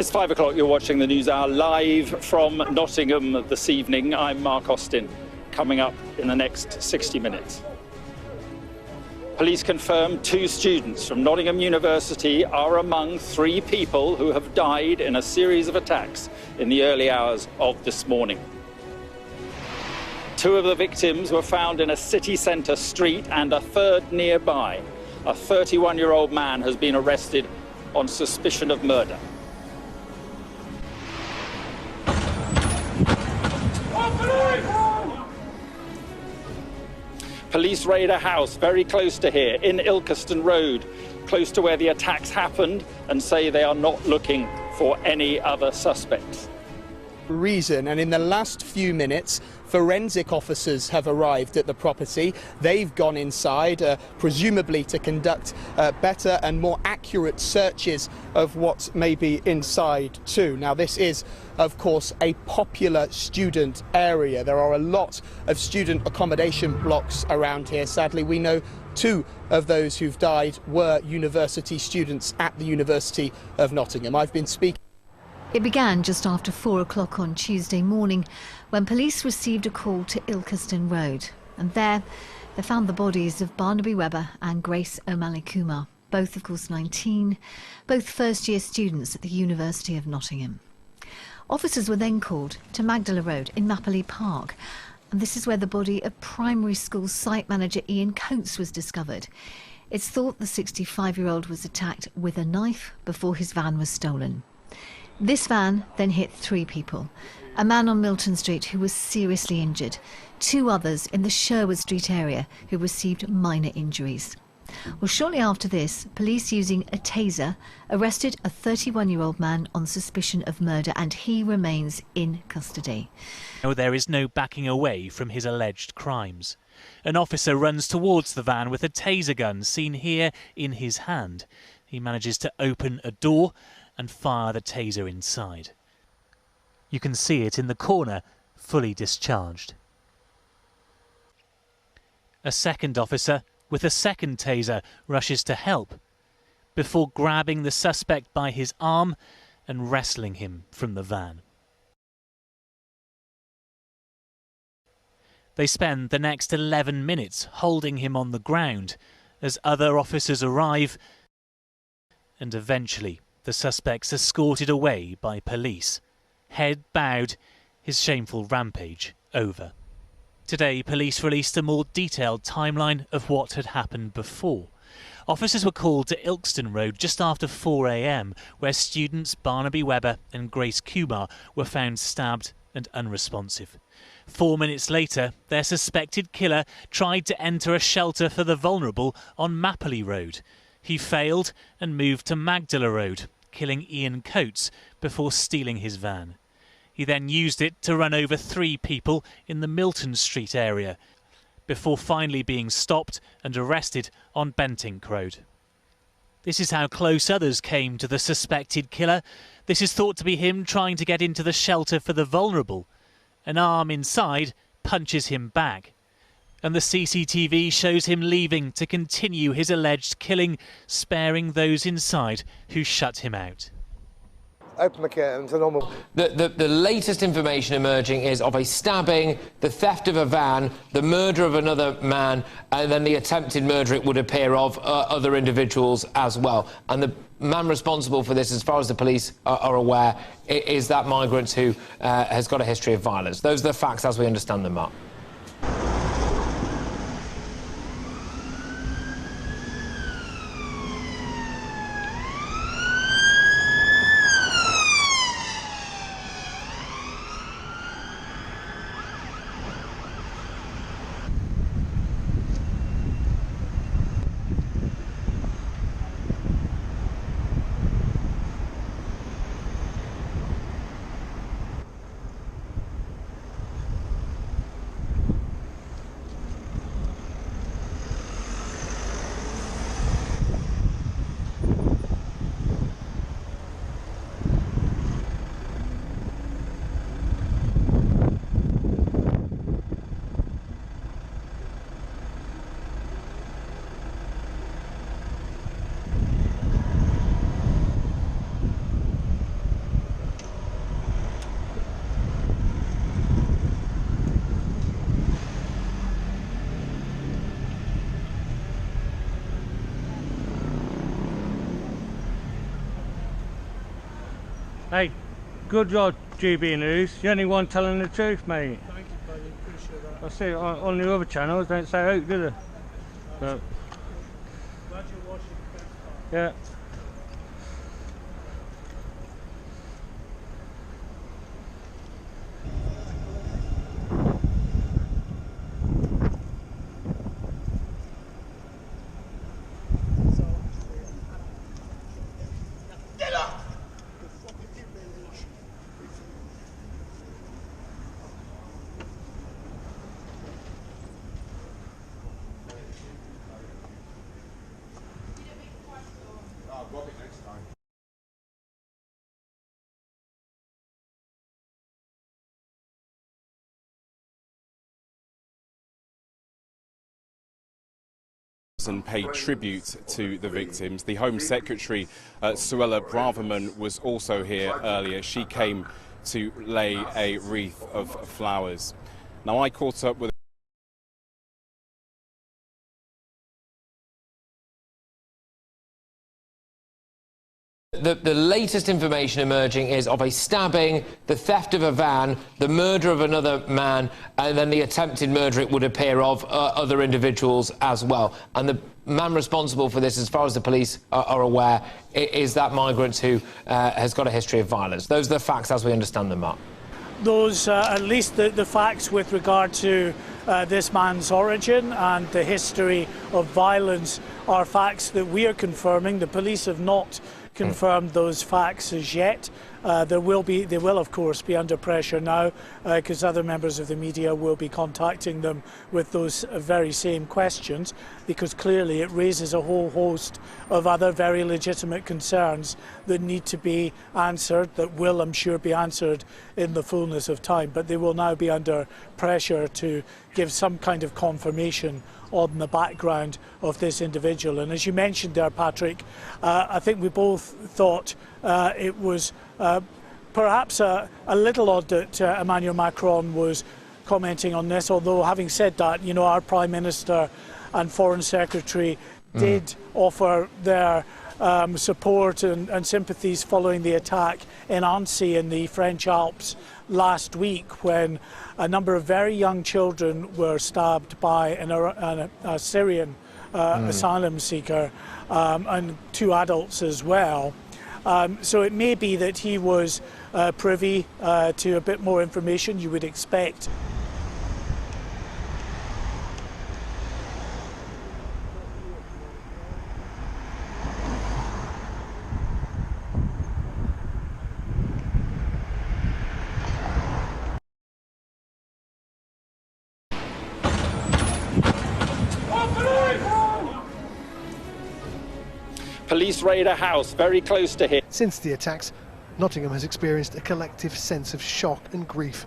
It's 5 o'clock. You're watching the News Hour live from Nottingham this evening. I'm Mark Austin. Coming up in the next 60 minutes. Police confirm 2 students from Nottingham University are among 3 people who have died in a series of attacks in the early hours of this morning. 2 of the victims were found in a city centre street and a third nearby. A 31-year-old man has been arrested on suspicion of murder. Police raid a house very close to here, in Ilkeston Road, close to where the attacks happened, and say they are not looking for any other suspects. And in the last few minutes, forensic officers have arrived at the property. They've gone inside, presumably to conduct better and more accurate searches of what may be inside too. Now, this is, of course, a popular student area. There are a lot of student accommodation blocks around here. Sadly, we know 2 of those who've died were university students at the University of Nottingham. I've been speaking. It began just after 4 o'clock on Tuesday morning when police received a call to Ilkeston Road. And there, they found the bodies of Barnaby Webber and Grace O'Malley Kumar, both of course 19, both first-year students at the University of Nottingham. Officers were then called to Magdala Road in Mapley Park. And this is where the body of primary school site manager Ian Coates was discovered. It's thought the 65-year-old was attacked with a knife before his van was stolen. This van then hit 3 people. A man on Milton Street who was seriously injured. 2 others in the Sherwood Street area who received minor injuries. Well, shortly after this, police using a taser arrested a 31-year-old man on suspicion of murder, and he remains in custody. There is no backing away from his alleged crimes. An officer runs towards the van with a taser gun, seen here in his hand. He manages to open a door and fire the taser inside. You can see it in the corner, fully discharged. A second officer with a second taser rushes to help, before grabbing the suspect by his arm and wrestling him from the van. They spend the next 11 minutes holding him on the ground as other officers arrive, and eventually the suspect's escorted away by police. Head bowed, his shameful rampage over. Today, police released a more detailed timeline of what had happened before. Officers were called to Ilkeston Road just after 4 a.m, where students Barnaby Webber and Grace Kumar were found stabbed and unresponsive. 4 minutes later, their suspected killer tried to enter a shelter for the vulnerable on Mapley Road. He failed and moved to Magdala Road, killing Ian Coates before stealing his van. He then used it to run over 3 people in the Milton Street area, before finally being stopped and arrested on Bentink Road. This is how close others came to the suspected killer. This is thought to be him trying to get into the shelter for the vulnerable. An arm inside punches him back, and the CCTV shows him leaving to continue his alleged killing, sparing those inside who shut him out. Open the curtains, normal. The latest information emerging is of a stabbing, the theft of a van, the murder of another man, and then the attempted murder, it would appear, of other individuals as well. And the man responsible for this, as far as the police are aware, is that migrant who has got a history of violence. Those are the facts as we understand them, Mark. Hey, good job, GB News. You're the only one telling the truth, mate. Thank you, buddy. Appreciate that. I see it on the other channels, don't say out, do they? But, Glad you're watching. yeah. And pay tribute to the victims. The Home Secretary, Suella Braverman, was also here earlier. She came to lay a wreath of flowers. Now, I caught up with The latest information emerging is of a stabbing, the theft of a van, the murder of another man, and then the attempted murder, it would appear, of other individuals as well. And the man responsible for this, as far as the police are aware, is that migrant who has got a history of violence. Those are the facts as we understand them, Mark. Those, at least the facts with regard to this man's origin and the history of violence are facts that we are confirming. The police have not confirmed those facts as yet. They will of course be under pressure now because other members of the media will be contacting them with those very same questions, because clearly it raises a whole host of other very legitimate concerns that need to be answered, that will, I'm sure, be answered in the fullness of time. But they will now be under pressure to give some kind of confirmation on the background of this individual. And as you mentioned there, Patrick, I think we both thought it was perhaps a little odd that Emmanuel Macron was commenting on this, although having said that, you know, our Prime Minister and Foreign Secretary did offer their support and sympathies following the attack in Annecy in the French Alps last week, when a number of very young children were stabbed by a Syrian asylum seeker, and 2 adults as well. So it may be that he was privy to a bit more information, you would expect. Police raid a house very close to here. Since the attacks, Nottingham has experienced a collective sense of shock and grief.